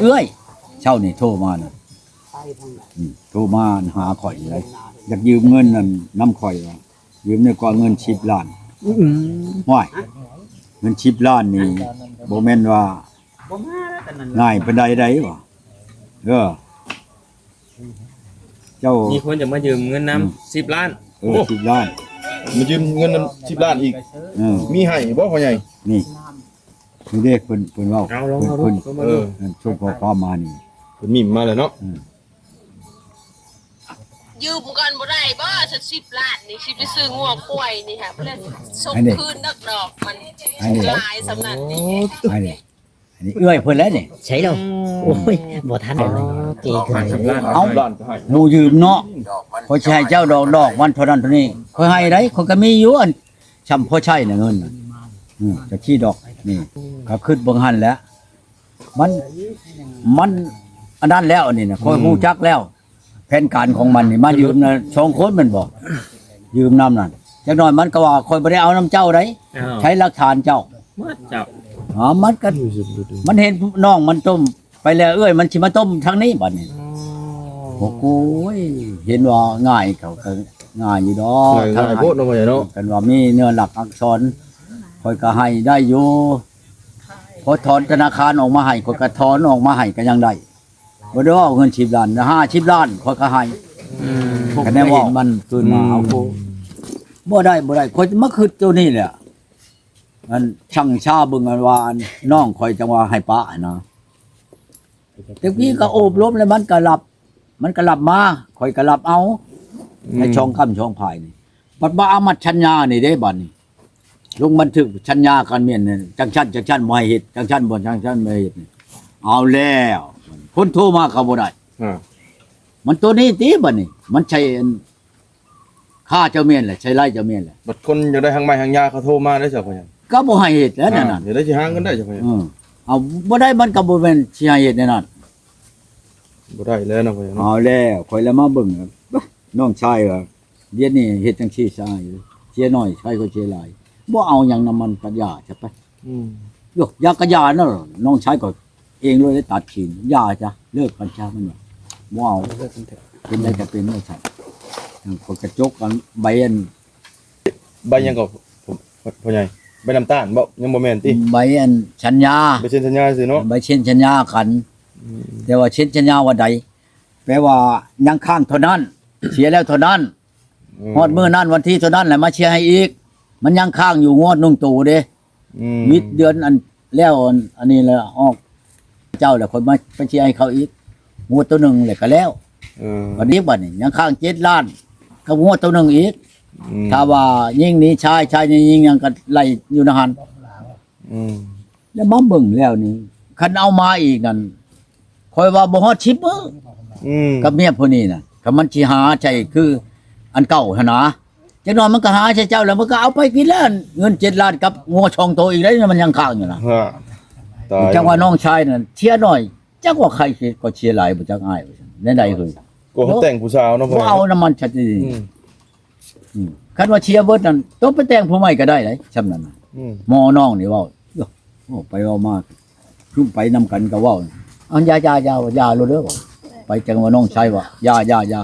เอ้ยเช่านี่โทรมาน่ะโทรมาหาข่อยเลยอยากยืมเงินนั่นน้ำข่อยว่ายืมในกว่าเงิน10 ล้านห้วยเงิน10 ล้านนี่บ่แม่นว่าง่ายปานใดได้บ่เจ้า มีคนจะมายืมเงินน้ำ10 ล้าน10 ล้านมายืมเงิน10 ล้านอีกมีให้บ่พ่อใหญ่นี่เด็กเพิ่นเว้าเอาลองเอาดูช่วงพอมานี่เพิ่นมิ่มมาแล้วเนาะยืมกันบ่ได้บ่สัก10 ล้านนี่สิไปซื้องัวควายนี่ค่ะเพิ่นส่งคืนดอกมันหลายสำนักนี่อันนี้เอื้อยเพิ่นแล้วนี่ใช่แล้วโอ้ยบ่ทันแล้วเก่งขึ้น เอาหมู่ยืมเนาะขอยสิให้เจ้าดอกวันเท่านั้นเท่านี้ขอยให้ได้ขอยก็มีอยู่อันชำพอใช้น่ะเงินจะขี้ดอกนี่ก็ขึ้นเบิ่งหั่นแล้วมันอันนั้นแล้วนี่น่ะขอยฮู้จักแล้วแผนการของมันนี่มายืมน่ะ2คนแม่นบ่ยืมนำนั่นจักหน่อยมันก็ว่าขอยบ่ได้เอานำเจ้าได้ใช้หลักฐานเจ้าเจ้ามันก็มันเห็นน้องมันต้มไปแล้วเอ้ยมันสิมาต้มทางนี้บัดนี้โอ้โหเห็นว่าง่ายเขาก็ง่ายอยู่ดอกง่ายโพดเนาะพ่อใหญ่เนาะกันว่ามีเนื้อหลักอักษรค่อยก็ให้ได้อยู่พอถอนธนาคารออกมาให้ค่อยก็ถอนออกมาให้ก็ยังได้บ่ได้ว่าเงิน10 ล้าน50 ล้านค่อยก็ให้คะแนนว่ามันคืนมาเอาบ่ได้ค่อยมาคิดตัวนี้แหละอันช่างชาเบิ่งอันว่าน้องข่อยจังว่าให้ป้านะแต่กี้ก็โอบรมแล้วมันก็รับมาข่อยก็รับเอาในช่องค่ำช่องภายนี่บัดบ่อามัดชัญญานี่เด้บัดนี้ลงบันทึกชัญญากันเมียนนี่จังชั้นบ่ให้เฮ็ดจังชั้นบ่จังชั้นบ่ให้เฮ็ดเอาแล้วคนโทรมาก็บ่ได้มันตัวนี้ติบัดนี้มันใช่ค่าเจ้าเมียนแหละใช่ไร่เจ้าเมียนแหละบัดคนอยากได้ทางไม้ทางยาเขาโทรมาได้จ้ะพ่อใหญ่ก็บ่ให้เฮ็ดแล้วนั่นน่ะเดี๋ยวได้สิหาเงินได้จ้ะพ่อใหญ่เอาบ่ได้มันก็บ่แม่นสิให้เฮ็ดแน่นอนบ่ได้แล้วเนาะพ่อใหญ่เอาแล้วข่อยแล้วมาเบิ่งน้องชายว่าเดี๋ยวนี้เฮ็ดจังซี่ซะอยู่เสียน้อยชายก็เสียหลายบ่เอาหยังนำมันปัญญาใช่ปะยกยากะยาเนาะน้องชายก็เองเลยตัดขินยาจ้ะเลิกกัญชามันบ่เอาเป็นได้ก็เป็นบ่ใช่คนกระจกกันใบยังก็พ่อใหญ่ใบน้ำตาลบ่ยังบ่แม่นติใบชัญญาใบเซ็นสัญญาซื่อเนาะใบเซ็นชัญญากันแต่ว่าเซ็นชัญญาว่าใดแปลว่ายังค้างเท่านั้นเสียแล้วเท่านั้นฮอดมื้อนั้นวันที่เท่านั้นแหละมาเชียร์ให้อีกมันยังค้างอยู่งวดนุ่งตู่เด้มิดเดือนอันแล้วอันนี้แล้วออกเจ้าแล้วคนมาไปเชียร์ให้เขาอีกงวดตัวนึงแล้วก็แล้ววันนี้บัดนี้ยังค้าง7 ล้านก็งวดตัวนึงอีกถ้าว่ายิ่งนี้ชายยิ่งยังก็ไล่อยู่นะหั่นแล้วมาเบิ่งแล้วนี่คันเอามาอีกนั่นค่อยว่าบ่ฮอด10มื้อกับเมียผู้นี้น่ะก็มันสิหาใช่คืออันเก่าหั่นนะจักหน่อยมันก็หาใช่เจ้าแล้วมันก็เอาไปกินแล้วเงิน7 ล้านกับงัวช่องโตอีกได้มันยังค้างอยู่นะจังว่าน้องชายนั่นเชียร์น้อยจักว่าใครก็เชียร์หลายบ่จักอ้ายแน่ใดคือก็เขาแต่งผู้สาวเนาะบ่เอาน้ำมันชัดนี่คันว่าเชียร์เบิดนั่นต้องไปแต่งผู้ใหม่ก็ได้เลยซำนั้นน่ะหมอน้องนี่เว้าโอ้ไปเว้ามาคือไปนำกันก็เว้าอันยาโลดเด้อไปจังว่าน้องชายว่ายา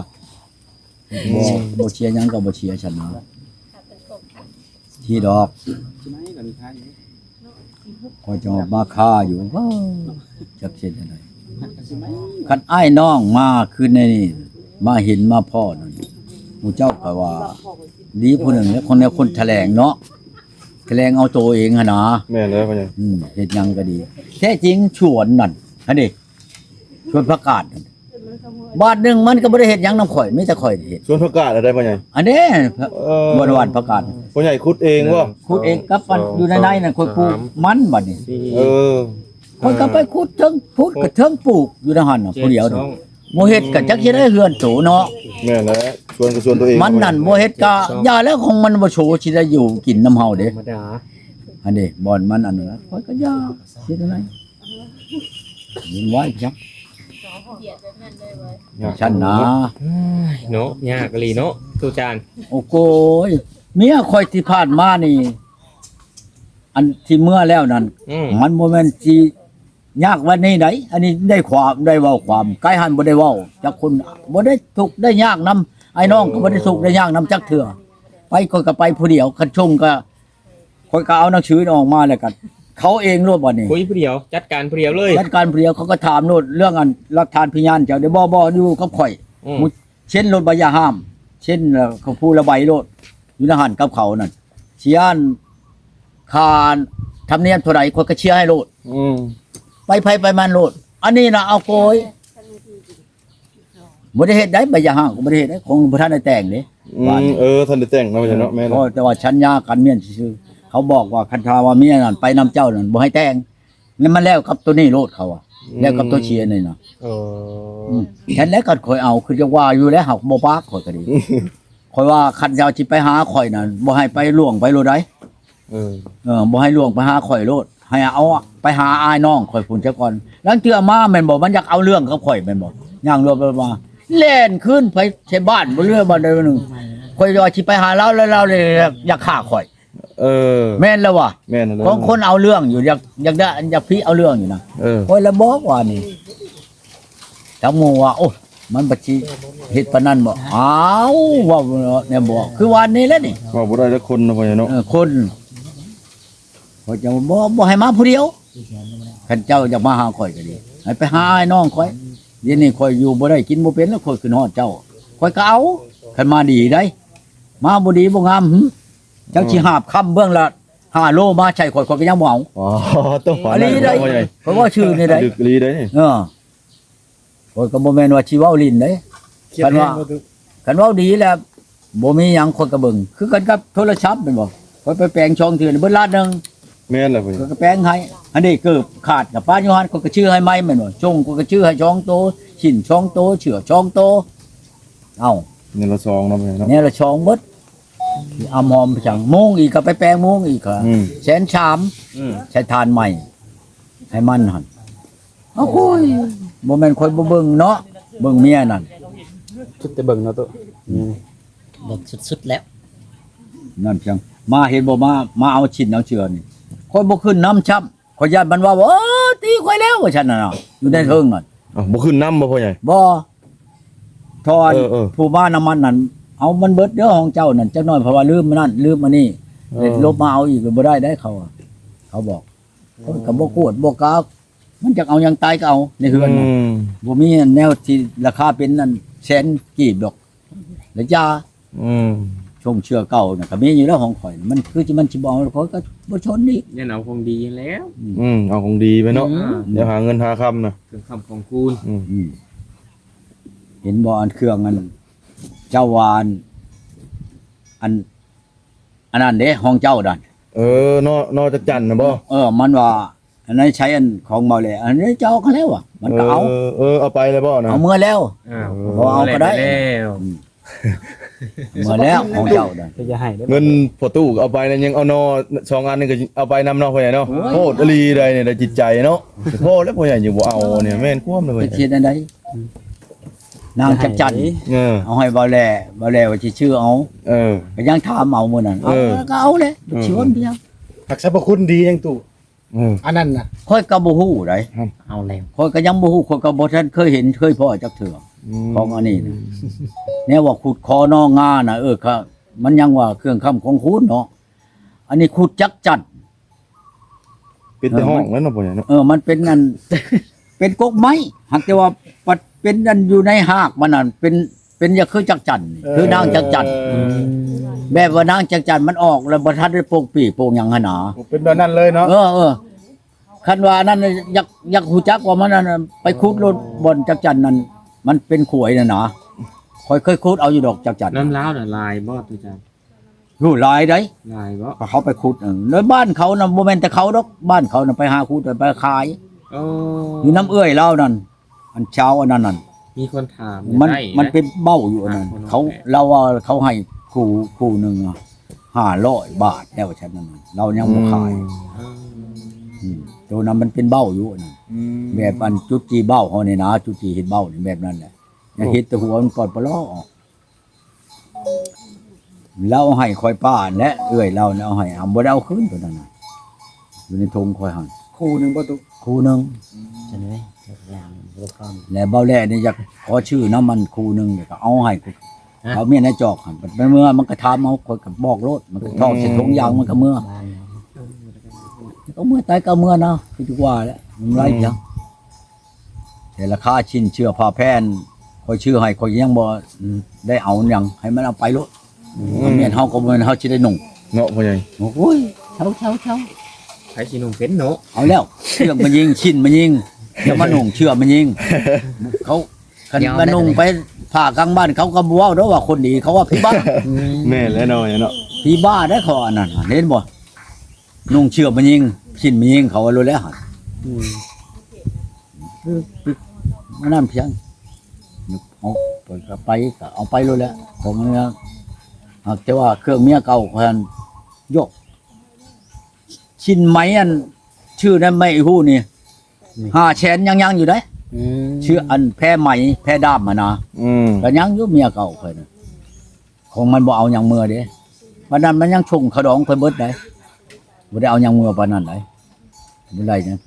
บ่เชียร์หยังก็บ่เชียร์ฉันนะที่ดอกพอจะมาค่าอยู่จักเช่นอะไรคันอ้ายน้องมาคืนในนี่มาเห็นมาพ่อนั่นหมู่เจ้าก็ว่าดีผู้หนึ่งแล้วคนแถลงเนาะแถลงเอาตัวเองหั่นนะแม่นแล้วพ่อใหญ่เฮ็ดหยังก็ดีแท้จริงชวนนั่นอันนี้ชวนประกาศบาทนึงมันก็บ่ได้เฮ็ดหยังนำข่อยมีแต่ข่อยเฮ็ดชวนประกาศอะไรพ่อใหญ่อันนี้บ่ได้วันประกาศพ่อใหญ่ขุดเองบ่ขุดเองกับมันอยู่ในนั่นข่อยปลูกมันบัดนี้ข่อยก็ไปขุดถึงพุดก็ถึงปลูกอยู่ในหั่นน่ะผู้เดียวบ่เฮ็ดก็จักสิได้เฮือนโตเนาะแม่นแล้วชวนก็ชวนตัวเองมันนั่นบ่เฮ็ดก็ยาแล้วของมันบ่โชสิได้อยู่กินน้ำเฮาเด้อันนี้บ่อนมันอันนั้นข่อยก็ยาเฮ็ดจังได๋ยินไว้จังฉันนะเนาะยากอีเนาะตูจานโอ้โหเมียข่อยที่ผ่านมานี่อันที่เมื่อแล้วนั่นมันบ่แม่นสิ ยากวันนี้ไหนอันนี้ได้ความได้เว้าความไกลหันบ่ได้เว้าจักคนบ่ได้ทุกข์ได้ยากนํไอ้น้องก็บ่ได้สุขได้ยากนํจักเทื่อไปก็ไปผู้เดียวคันชงก็ค่อยก็เอาหนังสือออกมาแล้วกันเขาเองโลดบ่นี่ คุยผู้เดียวจัดการผู้เดียวเลย จัดการผู้เดียวเขาก็ถามโลดเรื่องอันหลักฐานพยานเจ้าได้บ่อยู่กับข่อย อืม เช่นรถบายาห้าม เช่นเขาพูดระบายโลดอยู่ในหันกับเขานั่นเชียนคานทำเนียมเท่าไหร่คนก็เชียร์ให้โลด อืม ไปมันโลด อันนี้นะเอาโกยบ่ได้เฮ็ดได้บายาห้ามก็บ่ได้เฮ็ดได้ของบ่ทันได้แต่งเด้ ท่านได้แต่งเนาะพ่อใหญ่เนาะแม่น ก็แต่ว่าชัญญากันเมียนซื่อๆเขาบอกว่าคันทาว่าเมียนั่นไปนำเจ้านั่นบ่ให้แต่งนี่มันแล้วกับตัวนี้โลดเขาอะแล้วกับตัวเชียร์นี่น่ะ โอ้ ฉันแล้วก็ข่อยเอาคือจะว่าอยู่แล้วหักบ่ปากข่อยก็ดี ข่อยว่าคันเจ้าสิไปหาข่อยนั่นบ่ให้ไปล่วงไปโลดได้ บ่ให้ล่วงไปหาข่อยโลดให้เอาไปหาอายน้องข่อยพุ่นซะก่อนแล้วเทื่อมาแม่นบ่มันอยากเอาเรื่องกับข่อยแม่นบ่ย่างรวมมาแล่นขึ้นไปใช้บ้านบ่เรือบ่ใดบ่หนึงข่อยว่าสิไปหาเราแล้วเราเลยอยากฆ่าข่อย แม่นแล้วว่ะ แม่นเลย ของคนเอาเรื่องอยู่อยากได้อยากพี่เอาเรื่องอยู่นะข่อยละบอกว่านี่ทั้งหมู่ว่าโอ้มันบัดสิเฮ็ดปานนั้นบ่อ้าวว่าเนี่ยบ่คือวันนี้แหละนี่ ว่าบ่ได้จักคนเนาะพ่อใหญ่เนาะ คนข่อยจะบ่ให้มาผู้เดียวคันเจ้าอยากมาหาข่อยก็ดีให้ไปหาไอ้น้องข่อยเดี๋ยวนี้ข่อยอยู่บ่ได้กินบ่เป็นแล้วข่อยขึ้นฮอดเจ้าข่อยก็เอาคันมาดีได้ มาบ่ดีบ่งามเจ้าสิหาบค่ำเบื้องละ5โลมาใช้ข่อยก็ยังบ่เอา ต้องฝัน อันนี้ได้ พ่อใหญ่ เพราะว่าชื่อนี่ได้ ดึกลีได้นี่ ข่อยก็บ่แม่นว่าสิเว้าลิ้นเด้คันว่าดีแล้วบ่มีหยังข่อยก็เบิ่งคือกันกับโทรศัพท์แม่นบ่ข่อยไปแปลงช่องเทื่อนี่เบิดล้านนึง แม่นล่ะพ่อใหญ่ ก็แปลงให้อันนี้เกิบขาดกับป้าโยฮันก็ชื่อให้ไหมแม่นบ่จงก็ชื่อให้ช่องโตชิ้นช่องโตเฉือช่องโตเอ้า นี่ละซองเนาะพ่อใหญ่เนาะ เนี่ยละช่องเบิดเอาหอมไปจังโมงอีกก็ไปแปลงโมงอีกก็ อืม 130,000ใช้ทานใหม่ ให้มันหั่นเอาโอ้ยบ่แม่นค่อยบ่เบิ่งเนาะเบิ่งเมียนั่น ชุดแต่เบิ่งเนาะตัว เบิกสุดๆแล้ว นั่นเพียงมาเห็นบ่มาเอาชิ้นเอาเชือนี่ค่อยบ่ขึ้นน้ำช้ำข่อยย่านมันว่าโอ้ตีข่อยแล้วว่าฉันน่ะเนาะอยู่ในเทิงนั่น บ่ขึ้นน้ำบ่พ่อใหญ่ บ่ทอน เออ ผู้บ้านน้ำมันนั่นเอามันเบิดเด้อของเจ้านั่นจักหน่อยเพราะว่าลืมมันนั่นลืมอันนี้เลยลบมาเอาอีกก็บ่ได้เขาอะเขาบอกเขาก็บ่กวดบ่กาวมันจักเอาหยังตายก็เอาในเฮือนน่ะบ่มีแนวที่ราคาเป็นนั่นแสนกีบดอกแล้วยา อืม ชงเชื่อเก่าน่ะก็มีอยู่แล้วของข่อยมันคือมันสิบ่เอาข่อยก็บ่ชนนี่ ยันเอาของดีแล้ว เอาของดีไปเนาะ อืม เดี๋ยวหาเงินหาคำนะ เครื่องคำของคูณ เห็นบ่อันเครื่องอันเจ้าวานอันนั้นเด้ห้องเจ้าดัน นอจักจันนะบ่ มันว่าอันนั้นใช้อันของเมาเลยอันนี้เจ้าก็แล้วอ่ะมันก็เอา เอาไปเลยบ่นะ เอาเมื่อแล้ว บ่เอาก็ได้ แล้ว เมื่อแล้วของเจ้าดัน ก็จะให้ได้ เงินพอตู้ก็เอาไปแล้วยังเอานอสองอันนึงก็เอาไปนำเนาะพ่อใหญ่เนาะโคตรอลีใดเนี่ยได้จิตใจเนาะโคตรแล้วพ่อใหญ่อยู่บ่เอาเนี่ยแม่นควมเลย ไปเทียนอันใดนางจักจันเอาให้บ่แลว่าสิชื่อเอาก็ยังถามเอามื้อนั้นเอาก็เอาเลยชวนเพียง หักสรรพคุณดีจังตู่อันนั้นน่ะ ค่อยก็บ่ฮู้ได เอาแล้ว ค่อยก็ยังบ่ฮู้ค่อยก็บ่ทันเคยเห็นเคยพอจักเทื่อของอันนี้นะแนวว่าขุดคอนองาน่ะครับมันยังว่าเครื่องค้ำของคุณเนาะอันนี้ขุดจักจัน เป็นแต่ห้องแล้วเนาะพ่อใหญ่เนาะ มันเป็นอัน เป็นกกไม้หากแต่ว่าปัดเป็นอันอยู่ในหากมันนั่นเป็นอย่าคือจักจันคือนางจักจันแบบว่านางจักจันมันออกแล้วบ่ทันได้โปกปีกโปกหยังหั่นน่ะ เป็นแบบนั้นเลยเนาะ คันว่านั่นอยากฮู้จักว่ามันนั่นไปขุดรถบนจักจันนั่นมันเป็นขวยน่ะนะค่อยเคยขุดเอาอยู่ดอกจักจัน น้ำล้าวน่ะลายบ่ตัวจาน รู้หลายได้ ลายบ่ เขาไปขุดแล้วบ้านเขาน่ะบ่แม่นแต่เขาดอกบ้านเขาน่ะไปหาขุดไปขาย โอ้ อยู่น้ำเอื้อยเรานั่นอันเช้าอันนั้นนั่น มีคนถาม มันเป็นเบ้าอยู่อันนั้นเขาเราว่าเขาให้คู่หนึงอะ500 บาทแล้วฉันนั่นน่ะเรายังบ่ขายตัวนั้นมันเป็นเบ้าอยู่อันนั้นแบบอันจุดจีเบ้าเฮานี่นะจุดจีเฮ็ดเบ้านี่แบบนั้นแหละอย่าเฮ็ดแต่หัวมันปลอดปลอออกเราให้คอยป้าและเอื้อยเราเนี่ยเอาให้บ่ได้เอาคืนตัวนั้นน่ะอยู่ในธงคอยหัน คู่หนึงบ่ตุ ครูหนึง จะไหนทุกอย่างรูปพร้อม แล้วเบาแล่นี่อยากขอชื่อน้ำมันครูหนึงเดี๋ยวก็เอาให้กู ฮะ เขาเมียในจอกหั่นเป็นเมื่อมันก็ถามเอาคนก็บอกโลดมันก็ทอดใส่ถุงยางมันก็เมื่อ บ้าน ก็เมื่อตายก็เมื่อเนาะคือทุกว่าแหล้วมันไรจังแต่ราคาชิ้นเชื่อผ้าแพนคอยชื่อให้คอยยังบ่ได้เอาหยังให้มันเอาไปโลดเมียนเฮาก็บ่แม่นเฮาสิได้นุ่ง เนาะพ่อใหญ่ โอ้ยเช้า ใครสิหนุ่มเป็นเนาะ เอาแล้วเชือกมันยิงชิ้นมันยิงแล้วมันนุ่งเชือกมันยิงเขาคันมันนุ่งไปผ่ากลางบ้านเขาก็บ่เว้าเด้อว่าคนดีเขาว่าพี่บ้า แม่นแล้วเนาะเนาะ พี่บ้าได้ขออันนั้นน่ะเห็นบ่นุ่งเชือกมันยิงชิ้นมันยิงเขาว่ารู้แล้วหั่นมันนั่นเพียงเอาไปก็ไปก็เอาไปรู้แล้วของเนี้ยแต่ว่าเครื่องเมียเก่าเพิ่นยกชิ้นไหมอันชื่อนั้นไม่ฮู้นี่5แสนยังอยู่ได้ ชื่ออันแพ้ไหมแพ้ด้ามมานะ ก็ยังอยู่เมียเก่าเพิ่นน่ะของมันบ่เอาหยังมือเด้วันนั้นมันยังชงขดองเพิ่นเบิดได้บ่ได้เอาหยังมือปานนั้นได้บ่ได้นะ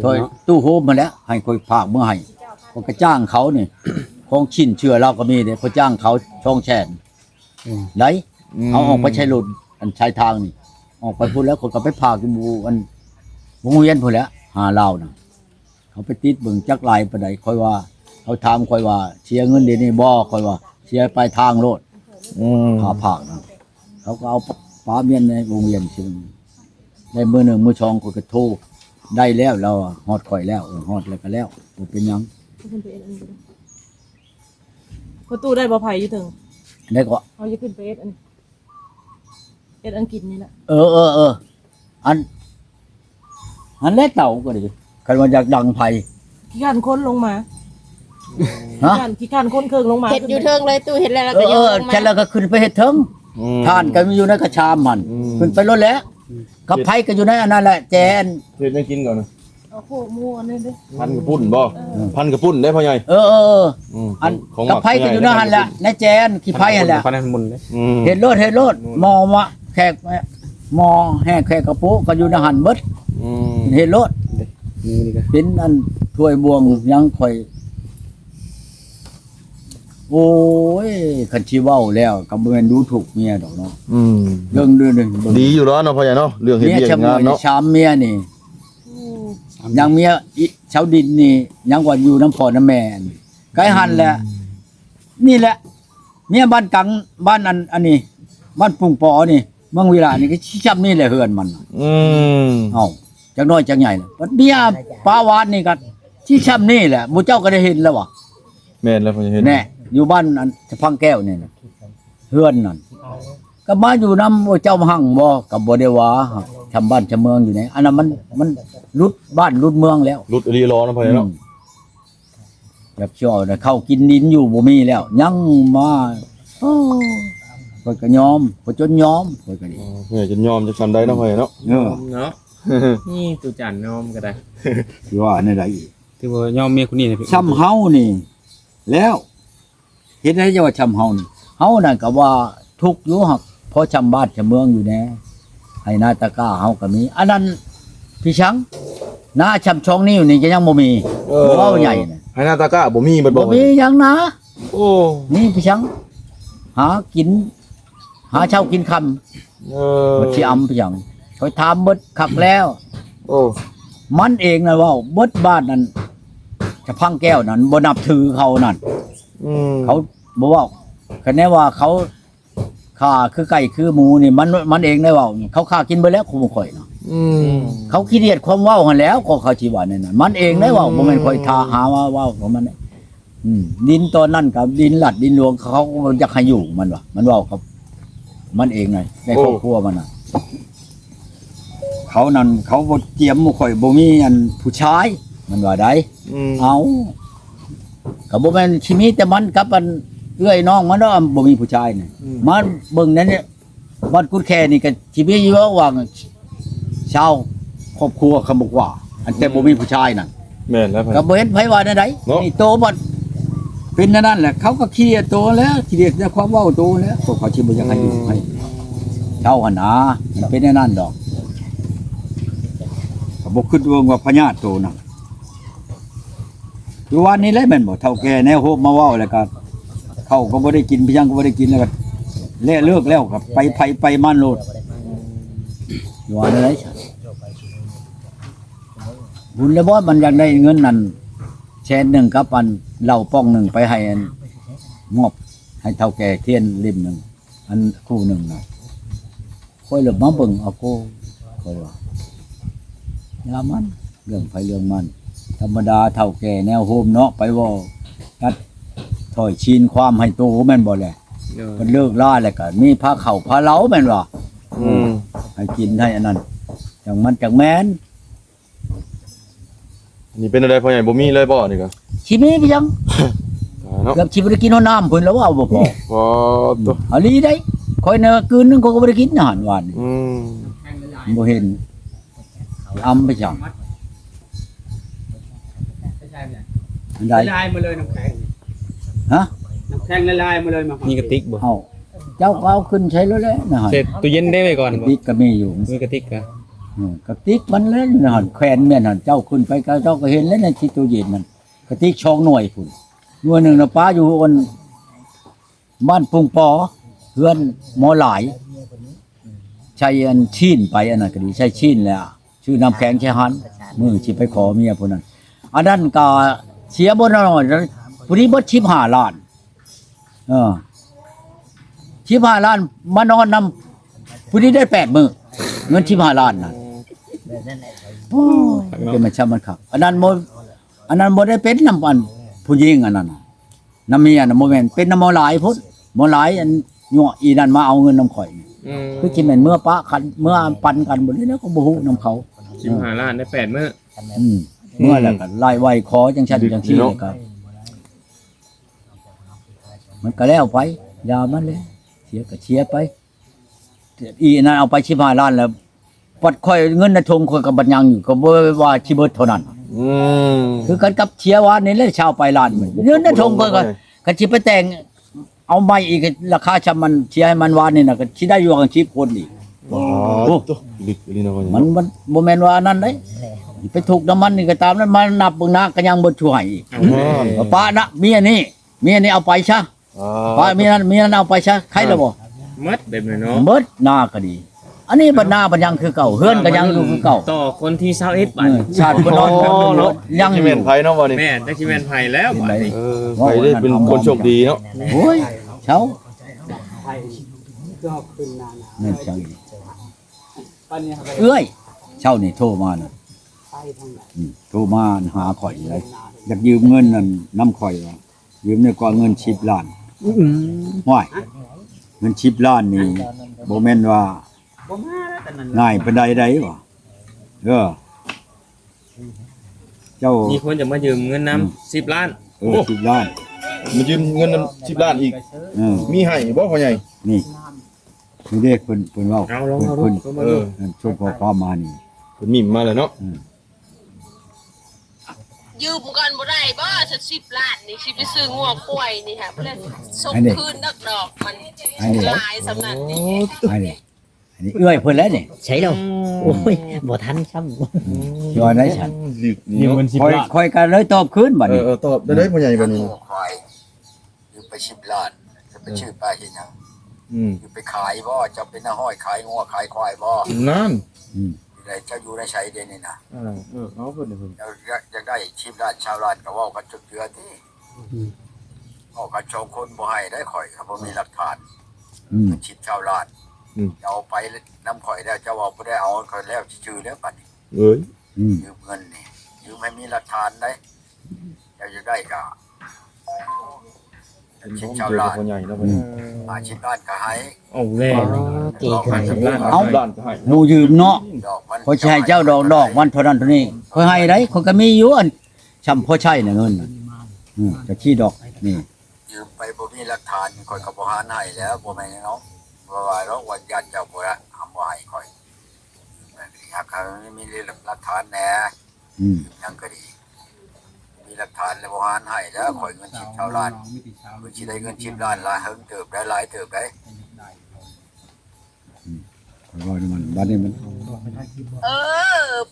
ถอยตู้โฮมมาแล้วให้ค่อยฝากมือให้เขาก็จ้างเขานี่ ของชิ้นเชื่อเราก็มีเด้เขาจ้างเขาช่องแช่นได้เอาออกไปใช้รถอันใช้ทางนี่ออกไปพูดแล้วคนก็ไปพากอยู่หมู่อันวงเวียนพุ่นแหล้วหาเราน่ะเขาไปติดเบิ่งจักลายปานใดค่อยว่าเขาถามค่อยว่าเสียเงินเดี๋ยวนี้บ่ค่อยว่าเสียไปทางโลดหาผากนะเขาก็เอาป้าเมียนในวงเวียนซึ่งได้มื้อหนึงมื้อชองก็โทรได้แล้วเราฮอดข่อยแล้วฮอดแล้วก็แล้วบ่เป็นหยัง ประตูได้บ่ไผอยู่ถึง ได้ก็ เอาจะขึ้นไปเอ็ดอังกฤษนี่แหละ อันแรกเต่าก็ดีคันว่าอยากดังไผ ขี้ข้านคนลงมา ฮะ ขี้ข้านคนเครื่องลงมา เฮ็ดอยู่เทิงเลยตู้เฮ็ดแล้วก็ยังลงมา แค่แล้วก็ขึ้นไปเฮ็ดเถิงทานก็มีอยู่ในกระชามมันขึ้นไปรถแล้วกับไผก็อยู่ในอันนั้นแหละแจน เฮ็ดให้กินก่อนนะ เอาโคกมัวนี่เด้ พันกระปุ่นบ่พันกระปุ่นได้พ่อใหญ่ อันกับไผก็อยู่ในหันแหละในแจนขี้ไผหั่นแหละ พนันมุนเลย เห็นรถมอมาแขกมอแห่แขกกระปุกก็อยู่ในหันเบิดเห็นรถ มือนี่ก็ เป็นอันถ้วยบวงยังค่อยโอ้ยคันชีเว้าแล้วก็บ่แม่นดูถูกเมียดอกเนาะเรื่องนึง ดีอยู่แล้วเนาะพ่อใหญ่เนาะเรื่องเฮ็ด เมีย เวียก ชะม งาน วย เนาะ ชามเมียนี่ยังเมียอีชาวดินนี่ยังว่าอยู่น้ำพ่อน้ำแม่นี่ไกหันแหละนี่แหละเมียบ้านกังบ้านอันนี้บ้านปุงปอนี่เมืองวิลานี่ก็ชำนี่แหละเฮือนมัน เอ้าจักน้อยจักใหญ่ล่ะบัดเมียปาวานนี่ก็ที่ชำนี่แหละหมู่เจ้าก็ได้เห็นแล้วว่ะ แม่นแล้วพ่อใหญ่เฮ็ด แน่อยู่บ้านอันสะพังแก้วนี่น่ะเฮือนนั่นก็มาอยู่นำเจ้าหั่งบ่ก็บ่ได้ว่าชำบ้านชำเมืองอยู่ไหนอันนั้นมันรุดบ้านรุดเมืองแล้ว รุดอรีรอนะพ่อใหญ่เนาะ อยากเชื่อนะเข้ากินดินอยู่บ่มีแล้ว ยังมาโอ้เพิ่นก็ยอมเพิ่นจนยอมเพิ่นก็ดี พ่อใหญ่จะยอมจะทำได้เนาะพ่อใหญ่เนาะ เนาะนี่ตูจันยอมก็ได้ สิว่าในใดอีก ที่ว่ายอมเมียคนนี้นะพี่ ช้ำเฮานี่ แล้วเฮ็ดให้จะว่าช้ำเฮานี่เฮานั่นก็ว่าทุกข์อยู่หักเพราะช้ำบ้านช้ำเมืองอยู่แน่ให้หน้าตะกร้าเฮาก็มี อันนั้นพี่ช้างหน้าช้ำช่องนิ้วนี่ก็ยังบ่มีบ่เว้าใหญ่น่ะ ให้หน้าตากะบ่มีเบิด บ่ บ่ มีหยังนะ โอ้ นี่พี่ช้างหากิน หาเช้ากินค่ำบ่สิอำพี่ช้างคอยถามเบิดคักแล้ว โอ้ มันเองนะเว่าเบิดบ้านนั้นจะพังแก้วนั้นบ่นับถือเขานั่นเขาบ่เว้าคะแนนว่าเขาฆ่าคือไก่คือหมูนี่มันเองได้เว้าเขาฆ่ากินไปแล้วคุมข่อยเนาะเขาขี้เดียดความเว้าหั่นแล้วก็เขาสิว่านั่นน่ะมันเองได้เว้าบ่แม่นข่อยทาหาว่าเว้าของมันดินตอนนั้นกับดินหลัดดินหลวงเขาอยากให้อยู่มันว่ามันเว้ากับมันเองไงในครอบครัวมันน่ะเขานั่นเขาบ่เตรียมบ่ข่อยบ่มีอันผู้ชายมันว่าได้เอาก็บ่แม่นสิมีแต่มันกับอันเอื้อยน้องมันเนาะบ่มีผู้ชายนี่มันเบิ่งนั้นเนี่ยบ้านกุดแค่นี่ก็สิมีอยู่ว่าชาวครอบครัวเขาบอกว่า อันแต่บ่มีผู้ชายนั่น แม่นแล้วพ่อให ก็ ญ่ บ่เห็นไผว่าได้ได เนาะ นี่โตบัดเป็นนั่นแหละเขาก็เครียดโตแล้วเครียดในความเว้าโตแล้วพวกเขาสิบ่อยากให้อยู่ให้เจ้าหั่นนะมันเป็นนั่นดอก ก็บ่คิดว่าพญาติโตน่ะ คือวันนี้แหละแม่นบ่เฒ่าแก่แนวโฮมมาเว้าแล้วก็เข้าก็บ่ได้กินพี่ยังก็บ่ได้กินแล้วก็เลิกแล้วก็ไปไผไปมันโลดอยู่ว่าได้ฉันบุญแล้วบ่มันอยากได้เงินนั่นแสนหนึงกับอันเหล้าป้องหนึงไปให้อันมอบให้เฒ่าแก่เทียนริมหนึงอันคู่หนึงน่ะค่อยเหลือมาเบิ่งเอาโกค่อยว่าอย่ามันเรื่องไผเรื่องมันธรรมดาเฒ่าแก่แนวโฮมเนาะไปเว้าตัดถอยชีนความให้โตแม่นบ่แหละ โดย เพิ่นเลิกล่าแล้วก็มีผ้าเข่าผ้าเหลาแม่นบ่ให้กินให้อันนั้นจังมันจังแม่น นี่เป็นอะไรพ่อใหญ่บ่มีเลยบ่นี่ก็ สิมีไปยัง เนาะ เกือบสิบ่ได้กินเอาน้ำเพิ่นแล้วเอาบ่พอ พอตัว อันนี้ได้ค่อยเนอคืนนึงก็บ่ได้กินอาหารหวานนี่ อืม บ่เห็นอำไปจังอันใด ลายมาเลยน้ำแข็ง ฮะ น้ำแข็งละลายมาเลยมา มีกระติกบ่ เอ้าเจ้าก็เอาขึ้นใช้แล้วแหละนะฮะ เสร็จตู้เย็นได้ไว้ก่อนบ่ ติ๊กก็มีอยู่ มีกระติกกะ กระติกมันเล่นนะฮะแขวนแม่นหั่นเจ้าขึ้นไปก็เจ้าก็เห็นแล้วในที่ตู้เย็นนั่นกระติกช่องหน่วยพุ่นหน่วยหนึงน่ะป้าอยู่บนบ้านปุงปอเฮือนหมอหลายใช้อันชีนไปอันนั้นก็ดีใช้ชีนแล้วชื่อน้ำแข็งใช้หันมือสิไปขอเมียพุ่นนั้นอันนั้นก็เสียบ่น้อยผู้นี้บ่15ล้าน15ล้านมานอนนำผู้นี้ได้8มื้อเงิน15ล้านน่ะโอ้เป็นมันช่ำมันคักอันนั้นบ่ได้เป็นน้ำอันผู้หญิงอันนั้นน่ะน้ำเมียน่ะบ่แม่นเป็นน้ำหมอหลายพุ่นหมอหลายอันยั่วอีนั่นมาเอาเงินน้ำข่อยนี่คือสิแม่นเมื่อปะกันเมื่อปันกันบ่ได้แล้วก็บ่ฮู้น้ำเขา 15ล้านได้8มื้อ เมื่อแล้วก็ไล่ไว้ขอจังซั่นจังซี่ก็มันก็แล้วไปยามันเลยเสียก็เสียไปอีนั่นเอาไป15ล้านแล้วปัดค่อยเงินในทงค่อยก็บัดยังอยู่ก็บ่ว่าสิเบิดเท่านั้น อืม คือกันกับเชียร์วานนี่แหละชาวไปล้านมันเงินในทงค่อยก็สิไปแต่งเอาใหม่อีกราคาชำมันเชียร์ให้มันวานนี่น่ะก็สิได้อยู่กัน10คนอีก อ๋อตัวลึกอีหลีเนาะพ่อใหญ่ มันบ่แม่นว่านั่นเด้ไปถูกน้ำมันนี่ก็ตามนั้นมานับเบิ่งหน้าก็ยังบ่ช่วยอีกป้านะเมียนี่เอาไปซะ อ่า ป้าเมียนั้นเอาไปซะใครล่ะบ่ หมดแบบนี้เนาะ เบิดหน้าก็ดี อันนี้บัดหน้าบัดยังคือเก่าเฮือนก็ยังอยู่คือเก่า ต่อคนที่21บาท ชาติบ่นอนยังอ สิ ยู่ แม่นไผเนาะบ่นี่ แม่นจักสิแม่นไผแล้วบาดนี้ เออไผได้เป็นคนโชคดีเนาะ โอ้ยเช้า ไผ่ก็ขึ้นนาน นั่นจังอีก ตอนนี้เขาไป เอ้ยเช้านี่โทรมาน่ะ ไปทางไหน โทรมาหาข่อยเลยอยากยืมเงินนั่นน้ำข่อยว่ายืมในกว่าเงิน10ล้านห้วยเงิน10ล้านนี่บ่แม่นว่า บ่มาแล้วแต่นั้น ง่ายปานใดวะเจ้า มีคนจะมายืมเงินนำ10ล้าน 10ล้าน มายืมเงินนำ10ล้านอีก มีให้บ่พ่อใหญ่ นี่นี่เด็กเพิ่นเว้า เอาลองเอาดู เพิ่น ก็มา เอ ดู อ ช่วงพอความมานี่ เพิ่นมิ่มมาแล้วเนาะ ยืมกันบ่ได้บ่สัก10ล้านนี่สิไปซื้องัวควายนี่ค่ะเพิ่นส่งคืนดอกมันหลายสำนักนี่ อันนี้เอื้อยเพิ่นแล้วนี่ ใช่แล้วโอ้ยบ่ทันซ้ำ ย้อนได้ฉัน ลึก ยื นี่ ม เนาะ เงิน10ล้าน ค่อยกันเลยตอบคืนบัดนี้ ตอบได้พ่อใหญ่บัดนี้ ควายอยู่ไป10ล้านจะไปชื่อป้าเฮ็ดหยัง อืม อยู่ไปขายบ่จะเป็นห้อยขายงัวขายควายบ่ นั่น ได้เจ้าอยู่ในใช้เด่นนี่นะ เอาเพิ่นเพิ่น อยากได้10ล้านชาวล้านก็เว้ากันจุดเจือติเอากันชงคนบ่ให้ได้ข่อยครับบ่มีหลักฐานชิดชาวล้านเอาไปน้ำข่อยแล้วเจ้าว่าบ่ได้เอาข่อยแล้วชื่อแล้วบัดนี้ เอ้ย ยืมเงินนี่ยืมให้มีหลักฐานได้เจ้าจะได้ก็ชิดชาวล้าน พ่อใหญ่เนาะพ่อใหญ่ ชิดล้านก็ให้ เอาแล้ว เก่งขึ้น 10ล้าน เอาล้านก็ให้ หมู่ยืมเนาะ ดอกมัน พอใช้เจ้าดอกวันเท่านั้นเท่านี้ค่อยให้ได้คนก็มีอยู่อันช่ำพอใช้น่ะเงินน่ะจะขี้ดอกนี่ ยืมไปบ่มีหลักฐานข่อยก็บ่หาให้แล้วบ่แม่นเนาะบ่ว่าหรอกว่าญาติเจ้าบ่ละทำบ่ให้ข่อยหากเขามีหลักฐานแหน่ยังก็ดี มีหลักฐานแล้วบ่หาให้แล้วข่อยเงิน10ชาวล้านข่อยสิได้เงิน10ล้านหลายเฮิงเติบได้หลายเติบได้ ว่ามันบัดนี้มัน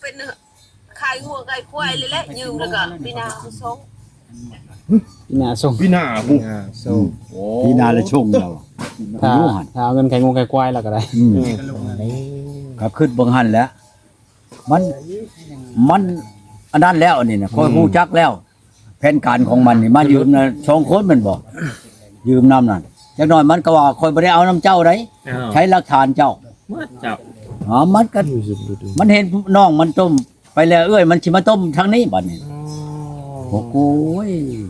เป็นขายงัวขายควายเลยแหละยืมแล้วก็ปีหน้ามาส่ง พี่นาส่ง พี่หน้ากู ส่ง โอ้ พี่นาและชงเรา ถ้า อายุหัน ถ้าเอาเงินไข่งงไข่ควายแล้วก็ได้ ก็ขึ้นเบิ่งหันแหล้วมันอันนั้นแล้วนี่นะคอยฮู้จักแล้ว แผนการของมันนี่มายืมนะ2คนมันบอกยืมน้ำนั่นจักหน่อยมันก็ว่าคอยบ่ได้เอาน้ำเจ้าได้ อ้าว ใช้หลักฐานเจ้า เมื่อเจ้า มันก็มันเห็นน้องมันต้มไปแล้วเอ้ยมันสิมาต้มทางนี้บัดนี้โอ้โห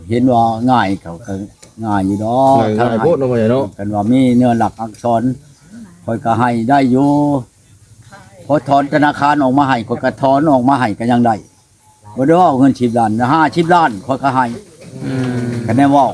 เห็นว่าง่ายเขาก็ง่ายอยู่ดอก ง่ายโพดเนาะพ่อใหญ่เนาะ กันว่ามีเนื้อหลักอักษรคอยก็ให้ได้อยู่พอถอนธนาคารออกมาให้คอยก็ถอนออกมาให้ก็ยังได้บ่ได้ว่าเอาเงิน10 ล้านนะ50 ล้านคอยก็ให้ อืม กันแน่ว่า